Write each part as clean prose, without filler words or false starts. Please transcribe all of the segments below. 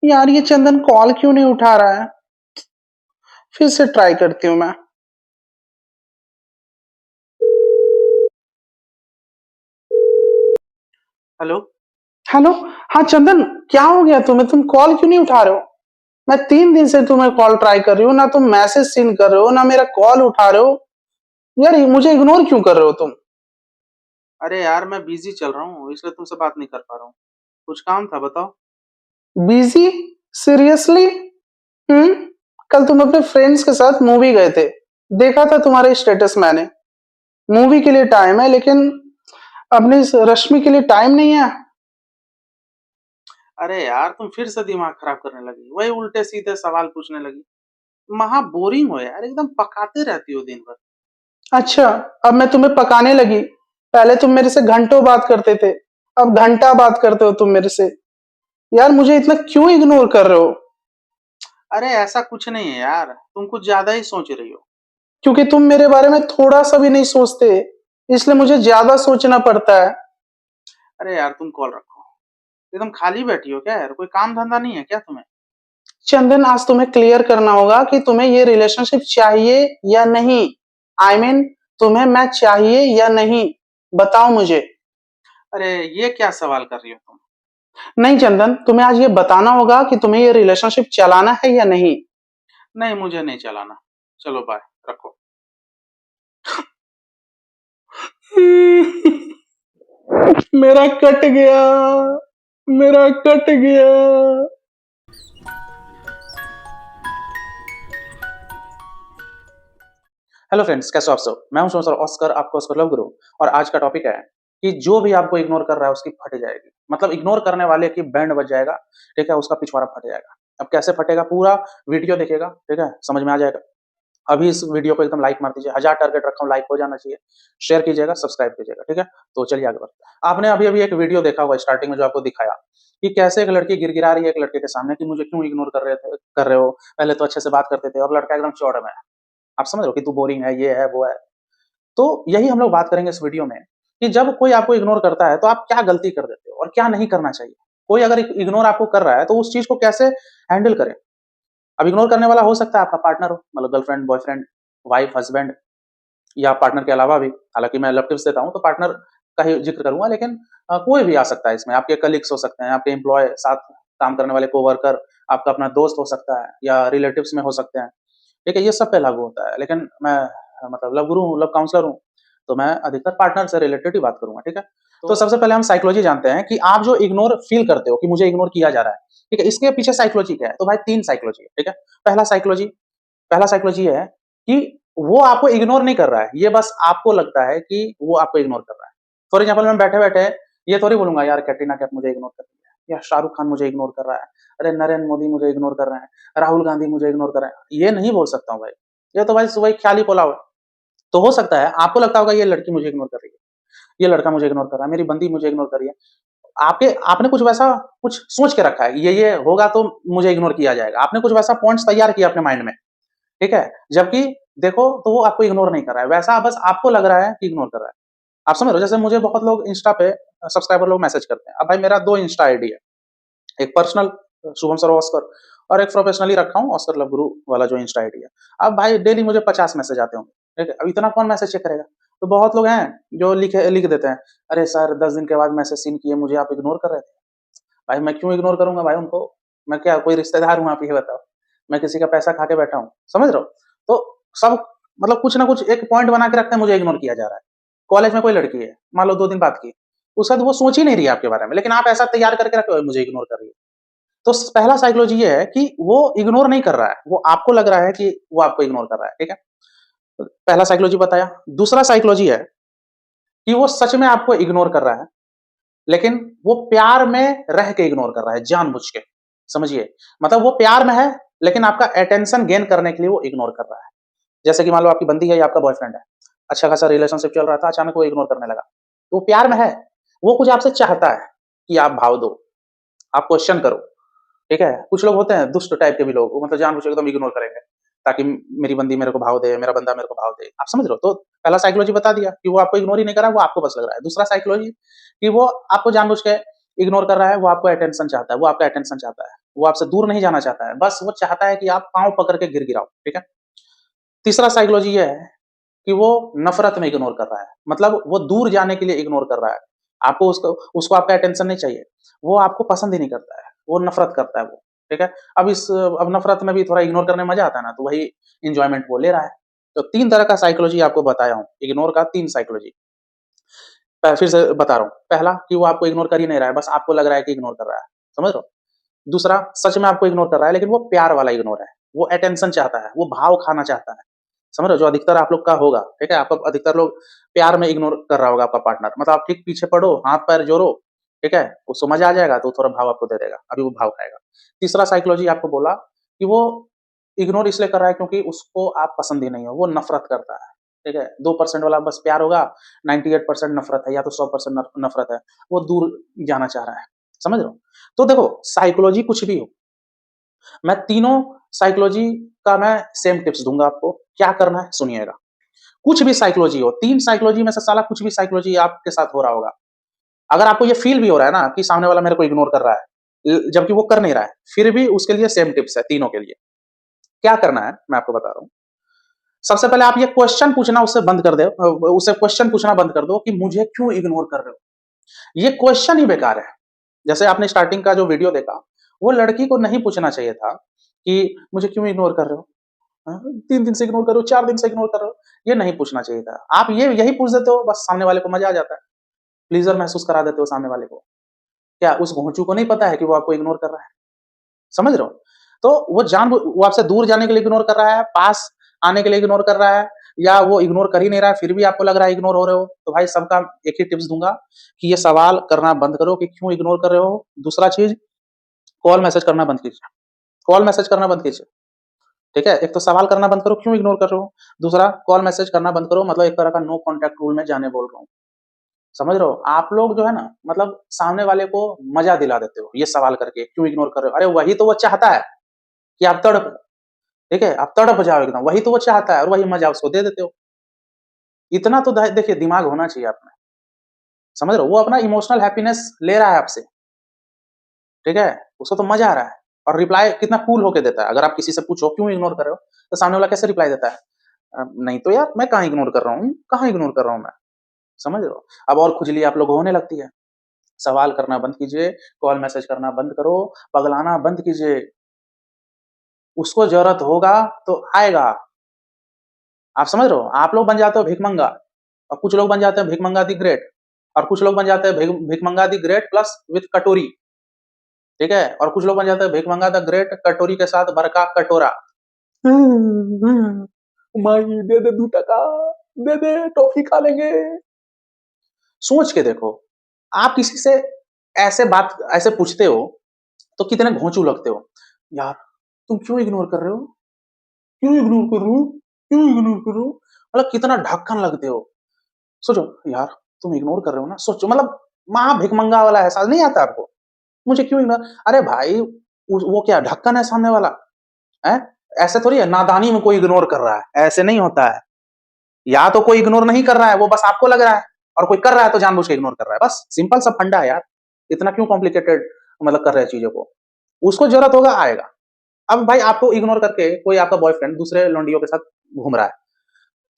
यार ये चंदन कॉल क्यों नहीं उठा रहा है? फिर से ट्राई करती हूँ मैं। हेलो। हेलो। हाँ चंदन, क्या हो गया तुम्हें? तुम कॉल क्यों नहीं उठा रहे हो? मैं 3 दिन से तुम्हें कॉल ट्राई कर रही हूँ, ना तुम मैसेज सीन कर रहे हो ना मेरा कॉल उठा रहे हो। यार ये मुझे इग्नोर क्यों कर रहे हो तुम? अरे यार, मैं बिजी चल रहा हूँ इसलिए तुमसे बात नहीं कर पा रहा हूँ। कुछ काम था, बताओ। बिजी? सीरियसली? हम्म। कल तुम अपने फ्रेंड्स के साथ मूवी गए थे, देखा था तुम्हारे स्टेटस मैंने। मूवी के लिए टाइम है लेकिन अपनी इस रश्मि के लिए टाइम नहीं है। अरे यार, तुम फिर से दिमाग खराब करने लगी, वही उल्टे सीधे सवाल पूछने लगी। महा बोरिंग हो यार, एकदम पकाते रहती हो दिन भर। अच्छा, अब मैं तुम्हें पकाने लगी? पहले तुम मेरे से घंटों बात करते थे, अब घंटा बात करते हो तुम मेरे से। यार मुझे इतना क्यों इग्नोर कर रहे हो? अरे ऐसा कुछ नहीं है यार, तुम कुछ ज्यादा ही सोच रही हो। क्योंकि तुम मेरे बारे में थोड़ा सा भी नहीं सोचते, इसलिए मुझे ज्यादा सोचना पड़ता है। अरे यार, तुम कॉल रखो। एकदम खाली बैठी हो क्या यार? कोई काम धंधा नहीं है क्या तुम्हें? चंदन, आज तुम्हें क्लियर करना होगा कि तुम्हें ये रिलेशनशिप चाहिए या नहीं। तुम्हें मैं चाहिए या नहीं, बताओ मुझे। अरे ये क्या सवाल कर रही हो तुम? नहीं चंदन, तुम्हें आज ये बताना होगा कि तुम्हें ये रिलेशनशिप चलाना है या नहीं। नहीं, मुझे नहीं चलाना। चलो बाय, रखो। मेरा कट गया, मेरा कट गया। हेलो फ्रेंड्स, कैसे हो आप सब? मैं हूं सोशल ऑस्कर, आपका ऑस्कर लव गुरु। और आज का टॉपिक है कि जो भी आपको इग्नोर कर रहा है उसकी फट जाएगी, मतलब इग्नोर करने वाले की बैंड बज जाएगा। ठीक है, उसका पिछवाड़ा फट जाएगा। अब कैसे फटेगा, पूरा वीडियो देखिएगा, ठीक है, समझ में आ जाएगा। अभी इस वीडियो को एकदम लाइक मार दीजिए, 1000 टारगेट रखा हूं, लाइक हो जाना चाहिए। शेयर कीजिएगा, सब्सक्राइब कीजिएगा, ठीक है। तो चलिए आगे बढ़ते हैं। आपने अभी अभी एक वीडियो देखा होगा स्टार्टिंग में, जो आपको दिखाया कि कैसे एक लड़की गिड़गिड़ा रही है एक लड़के के सामने कि मुझे क्यों इग्नोर कर रहे हो, पहले तो अच्छे से बात करते थे, और लड़का एकदम चौड़ में है। आप समझ रहे हो कि तू बोरिंग है, ये है वो है। तो यही हम लोग बात करेंगे इस वीडियो में कि जब कोई आपको इग्नोर करता है तो आप क्या गलती कर देते हो और क्या नहीं करना चाहिए। कोई अगर इग्नोर आपको कर रहा है तो उस चीज को कैसे हैंडल करें। अब इग्नोर करने वाला हो सकता है आपका पार्टनर हो, मतलब गर्लफ्रेंड, बॉयफ्रेंड, वाइफ, हस्बैंड, या पार्टनर के अलावा भी। हालांकि मैं लव टिप्स देता हूं तो पार्टनर का ही जिक्र करूंगा, लेकिन कोई भी आ सकता है इसमें। आपके कलीग्स हो सकते हैं, आपके एम्प्लॉय, साथ काम करने वाले कोवर्कर, आपका अपना दोस्त हो सकता है, या रिलेटिव्स में हो सकते हैं। ठीक है, ये सब पे लागू होता है, लेकिन मैं मतलब लव गुरु हूँ, लव काउंसलर हूँ, तो मैं अधिकतर पार्टनर से रिलेटेड ही बात करूंगा, ठीक है। तो सबसे पहले हम साइकोलॉजी जानते हैं कि आप जो इग्नोर फील करते हो कि मुझे इग्नोर किया जा रहा है, ठीक है, इसके पीछे साइकोलॉजी क्या है। तो भाई 3 साइकोलॉजी है, ठीक है। पहला साइकोलॉजी है कि वो आपको इग्नोर नहीं कर रहा है, ये बस आपको लगता है कि वो आपको इग्नोर कर रहा है। फॉर एग्जाम्पल, मैं बैठे बैठे ये थोड़ी बोलूंगा यार कैटरीना कैफ मुझे इग्नोर कर रही है, या शाहरुख खान मुझे इग्नोर कर रहा है, अरे नरेंद्र मोदी मुझे इग्नोर कर रहे हैं, राहुल गांधी मुझे इग्नोर कर रहे हैं, ये नहीं बोल सकता हूँ भाई। ये तो भाई सुबह ख्याल ही पोला है। तो हो सकता है आपको लगता होगा ये लड़की मुझे इग्नोर कर रही है, ये लड़का मुझे इग्नोर कर रहा है, मेरी बंदी मुझे इग्नोर कर रही है। आपने कुछ वैसा कुछ सोच के रखा है, ये होगा तो मुझे इग्नोर किया जाएगा। आपने कुछ वैसा पॉइंट्स तैयार किया अपने माइंड में, ठीक है। जबकि देखो तो वो आपको इग्नोर नहीं कर रहा है, वैसा बस आपको लग रहा है कि इग्नोर कर रहा है। आप समझ रहे हो? जैसे मुझे बहुत लोग इंस्टा पे सब्सक्राइबर लोग मैसेज करते हैं। अब भाई मेरा 2 इंस्टा आईडी है, एक पर्सनल शुभम सर ऑस्कर, और एक प्रोफेशनली रखा हूँ ऑस्कर लव गुरु वाला जो इंस्टा आईडी है। अब भाई डेली मुझे 50 मैसेज आते होंगे, ठीक है। अब इतना कौन मैसेज चेक करेगा? तो बहुत लोग हैं जो लिख देते हैं, अरे सर 10 दिन के बाद मैसेज सीन किए, मुझे आप इग्नोर कर रहे थे। भाई मैं क्यों इग्नोर करूंगा भाई उनको? मैं क्या कोई रिश्तेदार हूँ? आप ये बताओ, मैं किसी का पैसा खा के बैठा हूँ? समझ रहे हो? तो सब मतलब कुछ ना कुछ एक पॉइंट बना के रखते हैं, मुझे इग्नोर किया जा रहा है। कॉलेज में कोई लड़की है, मान लो 2 दिन बात की, उसके बाद वो सोच ही नहीं रही है आपके बारे में, लेकिन आप ऐसा तैयार करके रखे हो मुझे इग्नोर कर रही है। तो पहला साइकोलॉजी ये है कि वो इग्नोर नहीं कर रहा है, वो आपको लग रहा है कि वो आपको इग्नोर कर रहा है, ठीक है। तो पहला साइकोलॉजी बताया। दूसरा साइकोलॉजी है कि वो सच में आपको इग्नोर कर रहा है, लेकिन वो प्यार में रह के इग्नोर कर रहा है, जानबूझ के। समझिए, मतलब वो प्यार में है लेकिन आपका अटेंशन गेन करने के लिए वो इग्नोर कर रहा है। जैसे कि मान लो आपकी बंदी है या आपका बॉयफ्रेंड है, अच्छा खासा रिलेशनशिप चल रहा था, अचानक वो इग्नोर करने लगा। तो वो प्यार में है, वो कुछ आपसे चाहता है कि आप भाव दो, आप क्वेश्चन करो, ठीक है। कुछ लोग होते हैं दुष्ट टाइप के भी लोग, वो मतलब जानबूझ के एकदम इग्नोर करेंगे ताकि मेरी बंदी मेरे को भाव दे, मेरा बंदा मेरे को भाव दे। आप समझ रहे हो? तो पहला साइकोलॉजी बता दिया कि वो आपको इग्नोर ही नहीं कर रहा है, वो आपको बस लग रहा है। दूसरा साइकोलॉजी कि वो आपको जानबूझ के इग्नोर कर रहा है, वो आपको अटेंशन चाहता है, वो आपका अटेंशन चाहता है। वो आपसे दूर नहीं जाना चाहता है, बस वो चाहता है कि आप पाँव पकड़ के गिर गिराओ, ठीक है? तीसरा साइकोलॉजी ये है कि वो नफ़रत में इग्नोर कर रहा है, मतलब वो दूर जाने के लिए इग्नोर कर रहा है। आपको उसको उसको आपका अटेंशन नहीं चाहिए, वो आपको पसंद ही नहीं करता है, वो नफ़रत करता है वो, ठीक है? अब नफ़रत में भी थोड़ा इग्नोर करने में मज़ा आता है ना, तो वही एन्जॉयमेंट वो ले रहा है। तो 3 तरह का साइकोलॉजी आपको बताया हूँ, इग्नोर का 3 साइकोलॉजी। फिर से बता रहा हूँ, पहला कि वो आपको इग्नोर कर ही नहीं रहा है, बस आपको लग रहा है कि इग्नोर कर रहा है, समझ रहे हो? दूसरा, सच में आपको इग्नोर कर रहा है, लेकिन वो प्यार वाला इग्नोर है, वो अटेंशन चाहता है, वो भाव खाना चाहता है, समझ रहे हो? जो अधिकतर आप लोग का होगा, ठीक है? आपका अधिकतर लोग प्यार में इग्नोर कर रहा होगा आपका पार्टनर, मतलब आप ठीक पीछे पड़ो, हाथ-पैर जोड़ो, ठीक है? उसको मज़ा आ जाएगा, तो थोड़ा भाव आपको दे देगा, अभी वो भाव खाएगा। तीसरा साइकोलॉजी आपको बोला कि वो इग्नोर इसलिए कर रहा है क्योंकि उसको आप पसंद ही नहीं हो, वो नफ़रत करता है, ठीक है? 2% वाला बस प्यार होगा, 98% नफ़रत है या तो 100% नफ़रत है, वो दूर जाना चाह रहा है, समझ रहे हो? तो देखो, साइकोलॉजी कुछ भी हो, मैं तीनों साइकोलॉजी का मैं सेम टिप्स दूँगा आपको, क्या करना है सुनिएगा। कुछ भी साइकोलॉजी हो, 3 साइकोलॉजी में से साला कुछ भी साइकोलॉजी आपके साथ हो रहा होगा। अगर आपको ये फ़ील भी हो रहा है ना कि सामने वाला मेरे को इग्नोर कर रहा है, जबकि वो कर नहीं रहा है, फिर भी उसके लिए सेम टिप्स है तीनों के लिए। क्या करना है, मैं आपको बता रहा हूँ। सबसे पहले आप ये क्वेश्चन पूछना उससे बंद कर दो, उससे क्वेश्चन पूछना बंद कर दो कि मुझे क्यों इग्नोर कर रहे हो? ये क्वेश्चन ही बेकार है। जैसे आपने स्टार्टिंग का जो वीडियो देखा, वो लड़की को नहीं पूछना चाहिए था कि मुझे क्यों इग्नोर कर रहे हो? हाँ, 3 दिन से इग्नोर कर रहे हो, 4 दिन से इग्नोर कर रहे हो, ये नहीं पूछना चाहिए था। आप ये यही पूछ देते हो, बस सामने वाले को मज़ा आ जाता है। प्लीज़र महसूस करा देते हो सामने वाले को। क्या उस भोंचू को नहीं पता है कि वो आपको इग्नोर कर रहा है? समझ रहे हो? तो वो आपसे दूर जाने के लिए इग्नोर कर रहा है, पास आने के लिए इग्नोर कर रहा है, या वो इग्नोर कर ही नहीं रहा है, फिर भी आपको लग रहा है इग्नोर हो रहे हो, तो भाई सबका एक ही टिप्स दूँगा कि ये सवाल करना बंद करो कि क्यों इग्नोर कर रहे हो। दूसरा चीज़, कॉल मैसेज करना बंद कीजिए। कॉल मैसेज करना बंद कीजिए। ठीक है? एक तो सवाल करना बंद करो, क्यों इग्नोर कर रहे हो? दूसरा, कॉल मैसेज करना बंद करो, मतलब एक तरह का नो कॉन्टैक्ट रूल में जाने बोल रहा हूँ। समझ रहे हो? आप लोग जो है ना, मतलब सामने वाले को मज़ा दिला देते हो, ये सवाल करके, क्यों इग्नोर कर रहे हो? अरे वही तो वो चाहता है कि आप तड़प, ठीक है? आप तड़प जाओ एकदम, वही तो वो चाहता है और वही मज़ा उसको दे देते हो। इतना तो देखिए दिमाग होना चाहिए आप में, समझ रहे हो? वो अपना इमोशनल हैप्पीनेस ले रहा है आपसे, ठीक है? उसको तो मज़ा आ रहा है और रिप्लाई कितना कूल होके देता है। अगर आप किसी से पूछो, क्यों इग्नोर कर रहे हो? तो सामने वाला कैसे रिप्लाई देता है? नहीं तो यार, मैं कहाँ इग्नोर कर रहा हूँ? कहाँ इग्नोर कर रहा हूँ मैं? समझ रहे हो? अब और खुजली आप लोगों को होने लगती है। सवाल करना बंद कीजिए, कॉल मैसेज करना बंद करो, पगलाना बंद कीजिए। उसको ज़रूरत होगा तो आएगा। आप समझ रहे हो? आप लोग बन जाते हो भिखमंगा और कुछ लोग बन जाते हैं भिखमंगा द ग्रेट, और कुछ लोग बन जाते हैं भिखमंगा द ग्रेट प्लस विथ कटोरी, ठीक है? और कुछ लोग बन जाते हैं भिखमंगा द ग्रेट कटोरी के साथ भर का कटोरा। माई दे दे 2 टका, दे दे टॉफी खा लेंगे। सोच के देखो, आप किसी से ऐसे पूछते हो, तो कितने घोंचू लगते हो। यार, तुम क्यों इग्नोर कर रहे हो? क्यों इग्नोर कर रहे हो? क्यों इग्नोर कर रहे हो? मतलब कितना ढक्कन लगते हो। सोचो, यार तुम इग्नोर कर रहे हो ना, सोचो, मतलब महा भिखमंगा वाला एहसास नहीं आता आपको? मुझे क्यों इग्नोर, अरे भाई, वो क्या ढक्कन है सामने वाला, हैं? ऐसे थोड़ी है, नादानी में कोई इग्नोर कर रहा है, ऐसे नहीं होता है। या तो कोई इग्नोर नहीं कर रहा है, वो बस आपको लग रहा है, और कोई कर रहा है तो जानबूझ के इग्नोर कर रहा है, बस सिंपल सा फंडा है यार। इतना क्यों कॉम्प्लिकेटेड मतलब कर रहे हैं चीजों को? उसको जरूरत होगा आएगा। अब भाई आपको इग्नोर करके कोई आपका बॉयफ्रेंड दूसरे लौंडियों के साथ घूम रहा है,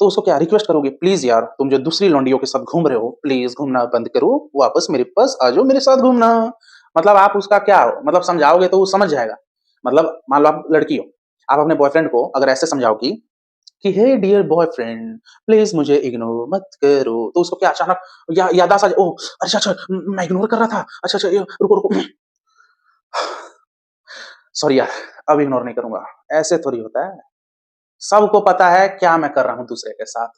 तो उसको क्या रिक्वेस्ट करोगे, प्लीज यार तुम जो दूसरी लौंडियों के साथ घूम रहे हो, प्लीज घूमना बंद करो, वापस मेरे पास आ जाओ, मेरे साथ घूमना। मतलब आप उसका क्या मतलब समझाओगे तो वो समझ जाएगा। मतलब मान लो आप लड़की हो, आप अपने बॉयफ्रेंड को अगर ऐसे समझाओगी कि हे डियर बॉयफ्रेंड, प्लीज मुझे इग्नोर मत करो, तो उसको क्या अचानक याददाश्त आ जाए, ओह अच्छा अच्छा, मैं इग्नोर कर रहा था, अच्छा अच्छा, रुको रुको, सॉरी यार, अब इग्नोर नहीं करूंगा। ऐसे थोड़ी होता है। सबको पता है क्या मैं कर रहा हूं दूसरे के साथ,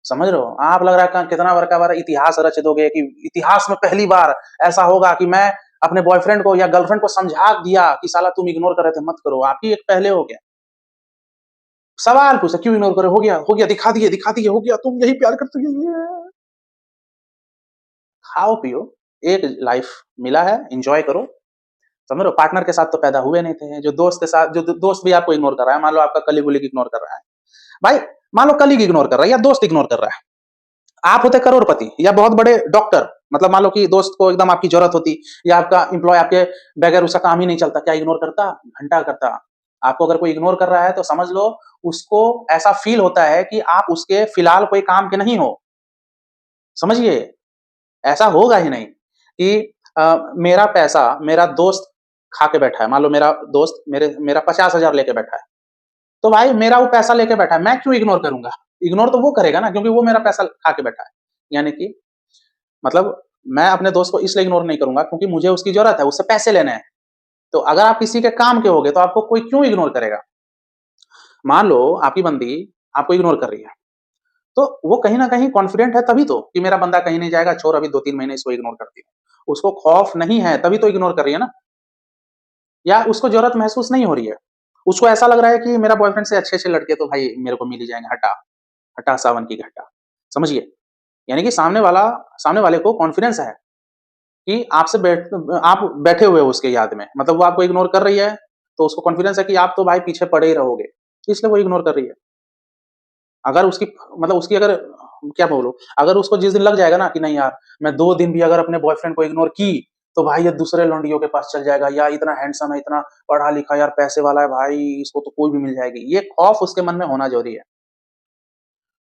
समझ रहे हो? आप लग रहा है कितना बड़ा इतिहास रच दोगे कि इतिहास में पहली बार ऐसा होगा कि मैं अपने बॉयफ्रेंड को या गर्लफ्रेंड को समझा दिया कि साला तुम इग्नोर कर रहे थे, मत करो। आपकी एक पहले हो गया। सवाल पूछा, क्यों इग्नोर करे, हो गया, दिखा दिए, हो गया, तुम यही प्यार करते हो। खाओ पियो, एक लाइफ मिला है, एंजॉय करो। समझ रहे हो? पार्टनर के साथ तो पैदा हुए नहीं थे, जो दोस्त के साथ, जो दोस्त भी आपको इग्नोर कर रहा है, मान लो आपका कलीग वलीग इग्नोर कर रहा है, भाई मान लो कलीग इग्नोर कर रहा है या दोस्त इग्नोर कर रहा है, आप होते करोड़पति या बहुत बड़े डॉक्टर, मतलब मान लो कि दोस्त को एकदम आपकी जरूरत होती, या आपका एम्प्लॉय आपके बगैर उसका काम ही नहीं चलता, क्या इग्नोर करता? घंटा करता। आपको अगर कोई इग्नोर कर रहा है तो समझ लो उसको ऐसा फील होता है कि आप उसके फिलहाल कोई काम के नहीं हो। समझिए, ऐसा होगा ही नहीं कि मेरा पैसा मेरा दोस्त खा के बैठा है। मान लो मेरा दोस्त मेरा 50,000 लेके बैठा है, तो भाई मेरा वो पैसा लेके बैठा है, मैं क्यों इग्नोर करूंगा? इग्नोर तो वो करेगा ना, क्योंकि वो मेरा पैसा खा के बैठा है। यानी कि मतलब मैं अपने दोस्त को इसलिए इग्नोर नहीं करूंगा क्योंकि मुझे उसकी जरूरत है, उससे पैसे लेने हैं। तो अगर आप किसी के काम के होगे तो आपको कोई क्यों इग्नोर करेगा? मान लो आपकी बंदी आपको इग्नोर कर रही है, तो वो कहीं न कहीं कॉन्फिडेंट है तभी तो, कि मेरा बंदा कहीं नहीं जाएगा, छोड़ अभी 2-3 महीने इसको इग्नोर करती हूँ। उसको खौफ नहीं है तभी तो इग्नोर कर रही है ना, या उसको ज़रूरत महसूस नहीं हो रही है। उसको ऐसा लग रहा है कि मेरा बॉयफ्रेंड से अच्छे-अच्छे लड़के तो भाई मेरे को मिल ही जाएँगे, हटा, हटा सावन की घटा। समझिए? यानी कि सामने वाले को कॉन्फिडेंस है कि आप बैठे हुए हो उसके याद में। मतलब वो आपको इग्नोर कर रही है, तो उसको कॉन्फिडेंस है कि आप तो भाई पीछे पड़े ही रहोगे, इसलिए वो इग्नोर कर रही है। अगर उसकी मतलब उसकी अगर क्या बोलूँ, अगर उसको जिस दिन लग जाएगा ना कि नहीं यार, मैं 2 दिन भी अगर अपने बॉयफ्रेंड को इग्नोर की, तो भाई ये दूसरे लौंडियों के पास चल जाएगा, या इतना हैंडसम है, इतना पढ़ा-लिखा यार, पैसे वाला है भाई, इसको तो कोई भी मिल जाएगी। ये खौफ उसके मन में होना ज़रूरी है।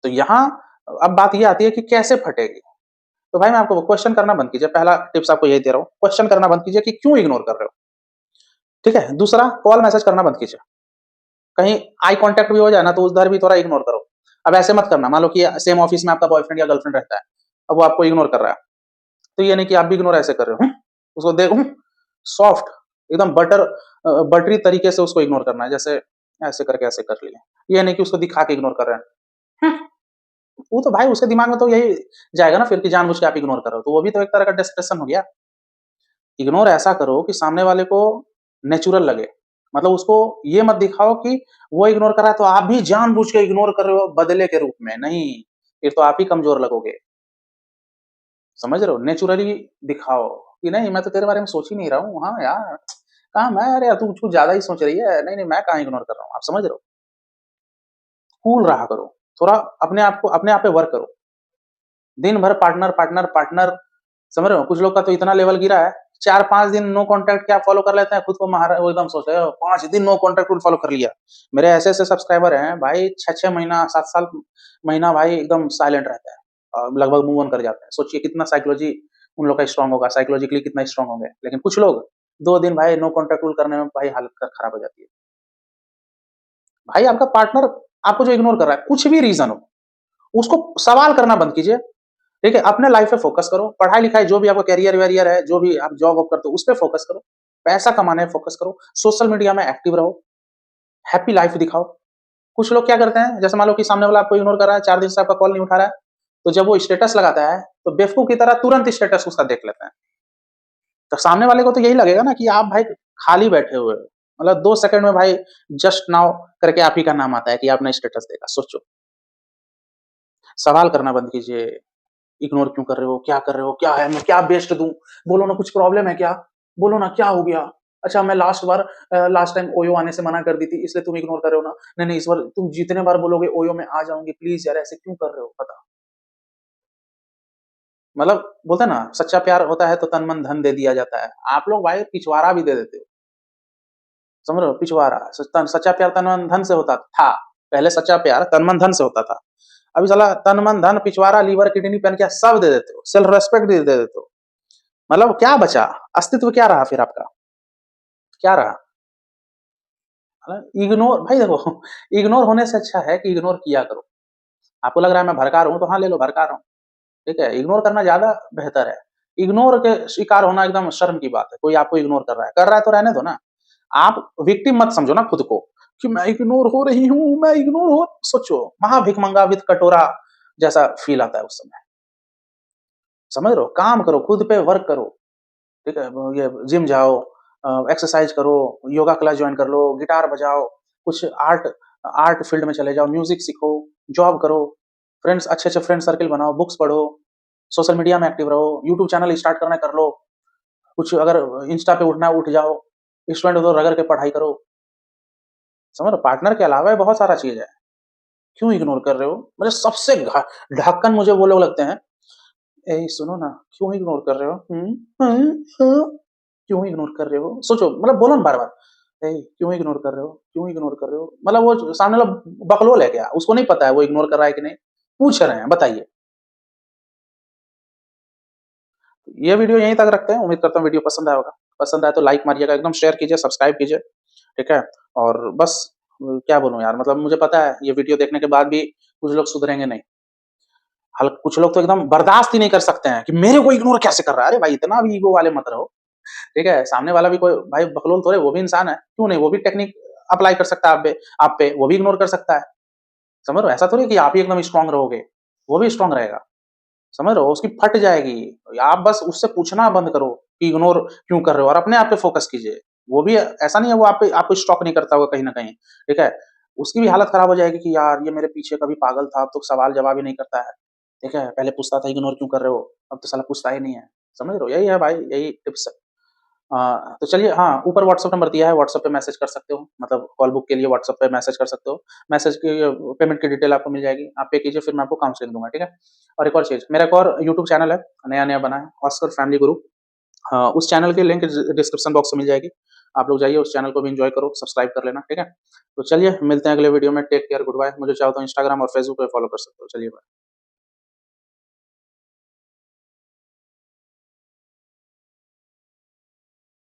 तो यहाँ अब बात ये आती है कि कैसे फटेगी? तो भाई मैं आपको क्वेश्चन करना बंद कीजिए। पहला टिप्स आपको यही दे रहा हूँ, क्वेश्चन करना बंद कीजिए कि क्यों इग्नोर कर रहे हो? ठीक है? दूसरा, कॉल मैसेज करना बंद कीजिए। कहीं आई कॉन्टैक्ट भी हो जाए ना, तो उधर भी थोड़ा इग्नोर करो। अब ऐसे मत करना, मान लो कि सेम ऑफिस में आपका बॉयफ्रेंड या गर्लफ्रेंड रहता है, अब वो आपको इग्नोर कर रहा है, तो ये नहीं कि आप भी इग्नोर ऐसे कर रहे हो, उसको देखो, सॉफ्ट, एकदम बटरी तरीके से उसको इग्नोर करना है, जैसे ऐसे करके ऐसे कर लिया। ये नहीं कि उसको दिखा के इग्नोर कर रहे हैं। वो तो भाई उसके दिमाग में तो यही जाएगा ना फिर कि जानबूझ के आप इग्नोर कर रहे हो, तो वो भी तो एक तरह का डिस्कशन हो गया। इग्नोर ऐसा करो कि सामने वाले को नेचुरल लगे। मतलब उसको ये मत दिखाओ कि वो इग्नोर कर रहा है तो आप भी जानबूझ के इग्नोर कर रहे हो बदले के रूप में, नहीं, फिर तो आप ही कमज़ोर लगोगे। समझ रहे हो? नेचुरली दिखाओ कि नहीं मैं तो तेरे बारे में सोच ही नहीं रहा हूँ। हाँ यार, कहाँ मैं, अरे यार तू कुछ ज़्यादा ही सोच रही है। नहीं, नहीं मैं कहाँ इग्नोर कर रहा हूँ। आप समझ रहे हो? कूल रहा करो। थोड़ा अपने आप पे वर्क करो। दिन भर पार्टनर, पार्टनर, पार्टनर, समझ रहे हो? कुछ लोग का तो इतना लेवल गिरा है, 4-5 दिन नो कॉन्टैक्ट क्या फॉलो कर लेते हैं, खुद को वो एकदम सोचते हैं 5 दिन नो कॉन्टैक्ट फुल फॉलो कर लिया। मेरे ऐसे-ऐसे सब्सक्राइबर हैं भाई, 6-6 महीना, 7 महीना भाई एकदम साइलेंट रहता है। लगभग मूव ऑन कर जाते हैं। सोचिए कितना साइकोलॉजी उन लोग का स्ट्रॉन्ग होगा, साइकोलॉजिकली कितना स्ट्रॉन्ग होंगे। लेकिन कुछ लोग 2 दिन भाई नो कॉन्टैक्ट रूल करने में भाई हालत खराब हो जाती है। भाई आपका पार्टनर आपको जो इग्नोर कर रहा है, कुछ भी रीज़न हो, उसको सवाल करना बंद कीजिए। ठीक है? अपने लाइफ पे फोकस करो, पढ़ाई-लिखाई जो भी आपका करियर-वरियर है, जो भी आप जॉब वॉब करते हो, उस पे फोकस करो, पैसा कमाने में फोकस करो, सोशल मीडिया में एक्टिव रहो, हैप्पी लाइफ दिखाओ। कुछ लोग क्या करते हैं, जैसे मान लो कि सामने वाला आपको इग्नोर कर रहा है, 4 दिन से आपका कॉल नहीं उठा रहा है, तो जब वो स्टेटस लगाता है, तो बेवकूफ की तरह तुरंत स्टेटस उसका देख लेते हैं। तो सामने वाले को तो यही लगेगा ना कि आप भाई खाली बैठे हुए हो। मतलब 2 सेकंड में भाई जस्ट नाउ करके आप ही का नाम आता है कि आपने स्टेटस देखा, सोचो। सवाल करना बंद कीजिए, इग्नोर क्यों कर रहे हो? क्या कर रहे हो? क्या है? मैं क्या बेस्ट दूँ? बोलो ना, कुछ प्रॉब्लम है क्या? बोलो ना, क्या हो गया? अच्छा मैं लास्ट टाइम ओयो आने से मना कर दी थी, इसलिए तुम इग्नोर कर रहे हो ना? नहीं, नहीं इस बार तुम जितने बार बोलोगे ओयो में आ जाऊँगी, प्लीज़ यार ऐसे क्यों कर रहे हो? बता। मतलब बोलते हैं ना, सच्चा प्यार होता है तो तन, मन, धन दे दिया जाता है। आप लोग भाई पिछवाड़ा भी दे देते हो। समझ रहे हो? पिछवाड़ा। सच्चा प्यार तन, मन, धन से होता था। पहले सच्चा प्यार तन, मन, धन से होता था। अभी साला तन, मन, धन, पिछवाड़ा, लीवर, किडनी, पैनक्रियाज़ सब दे देते हो। सेल्फ रिस्पेक्ट भी दे देते हो। मतलब क्या बचा? अस्तित्व क्या रहा फिर आपका? क्या रहा? इग्नोर भाई देखो, इग्नोर होने से अच्छा है कि इग्नोर किया करो। आपको लग रहा है मैं भड़का रहा हूँ, तो हाँ, ले लो भड़का रहा हूँ। ठीक है? इग्नोर करना ज़्यादा बेहतर है। इग्नोर के शिकार होना एकदम शर्म की बात है। कोई आपको इग्नोर कर रहा है तो रहने दो ना। आप विक्टिम मत समझो ना खुद को कि मैं इग्नोर हो रही हूँ, मैं इग्नोर हो, सोचो महाभिखमंगा विद कटोरा जैसा फ़ील आता है उस समय। समझ रहे हो? काम करो, खुद पे वर्क करो। ठीक है? ये जिम जाओ, एक्सरसाइज करो, योगा क्लास जॉइन कर लो, गिटार बजाओ, कुछ आर्ट आर्ट फील्ड में चले जाओ, म्यूजिक सीखो, जॉब करो, फ्रेंड्स अच्छे-अच्छे फ्रेंड सर्किल बनाओ, बुक्स पढ़ो, सोशल मीडिया में एक्टिव रहो, यूट्यूब चैनल स्टार्ट करना है कर लो, कुछ अगर इंस्टा पे उठना है उठ जाओ, स्टूडेंट हो तो रगड़ के पढ़ाई करो। समझ रहे हो? पार्टनर के अलावा बहुत सारा चीज़ है। क्यों इग्नोर कर रहे हो? मतलब सबसे ढक्कन मुझे वो लोग लगते हैं ए सुनो ना, क्यों इग्नोर कर रहे हो? क्यों इग्नोर कर रहे हो? सोचो, मतलब बोलो ना बार-बार, ए क्यों इग्नोर कर रहे हो? क्यों इग्नोर कर रहे हो? मतलब वो सामने वाला बकलोल है क्या? उसको नहीं पता है वो इग्नोर कर रहा है कि नहीं? पूछ रहे हैं, बताइए। ये वीडियो यहीं तक रखते हैं, उम्मीद करता हूँ वीडियो पसंद आया होगा। पसंद आया तो लाइक मारिएगा, एकदम शेयर कीजिए, सब्सक्राइब कीजिए, ठीक है? और बस क्या बोलूँ यार, मतलब मुझे पता है ये वीडियो देखने के बाद भी कुछ लोग सुधरेंगे नहीं। हल कुछ लोग तो एकदम बर्दाश्त ही नहीं कर सकते हैं कि मेरे को इग्नोर कैसे कर रहा है? अरे भाई इतना भी ईगो वाले मत रहो, ठीक है? सामने वाला भी कोई भाई बकलोल थोड़े, वो भी इंसान है, क्यों नहीं? वो भी टेक्निक अप्लाई कर सकता है आप पे, वो भी इग्नोर कर सकता है। समझ रहे हो? ऐसा थोड़ी है कि आप ही एकदम स्ट्रॉन्ग रहोगे, वो भी स्ट्रॉन्ग रहेगा। समझ रहे हो? उसकी फट जाएगी। आप बस उससे पूछना बंद करो कि इग्नोर क्यों कर रहे हो और अपने आप पे फ़ोकस कीजिए। वो भी ऐसा नहीं है वो आप पे आपको स्टॉक नहीं करता होगा कहीं न कहीं, ठीक है? उसकी भी हालत खराब हो जाएगी कि यार ये मेरे पीछे कभी पागल था, अब तो सवाल-जवाब ही नहीं करता है, ठीक है? पहले पूछता था इग्नोर क्यों कर रहे हो? अब तो साला पूछता ही नहीं है। समझ रहे हो? यही है भाई, यही टिप्स है। तो चलिए हाँ, ऊपर व्हाट्सएप नंबर दिया है, व्हाट्सएप पे मैसेज कर सकते हो, मतलब कॉल बुक के लिए व्हाट्सएप पे मैसेज कर सकते हो। मैसेज की पेमेंट की डिटेल आपको मिल जाएगी, आप पे कीजिए फिर मैं आपको काउंसलिंग दूँगा, ठीक है? और एक और चीज़, मेरा एक और यूट्यूब चैनल है, नया-नया बना है, ऑस्कर फैमिली गुरु। हाँ, उस चैनल की लिंक डिस्क्रिप्शन बॉक्स में मिल जाएगी। आप लोग जाइए उस चैनल को भी एन्जॉय करो, सब्सक्राइब कर लेना, ठीक है? तो चलिए मिलते हैं अगले वीडियो में, टेक केयर, गुड बाय। मुझे चाहो तो इंस्टाग्राम और फेसबुक पे फॉलो कर सकते हो। चलिए बाय।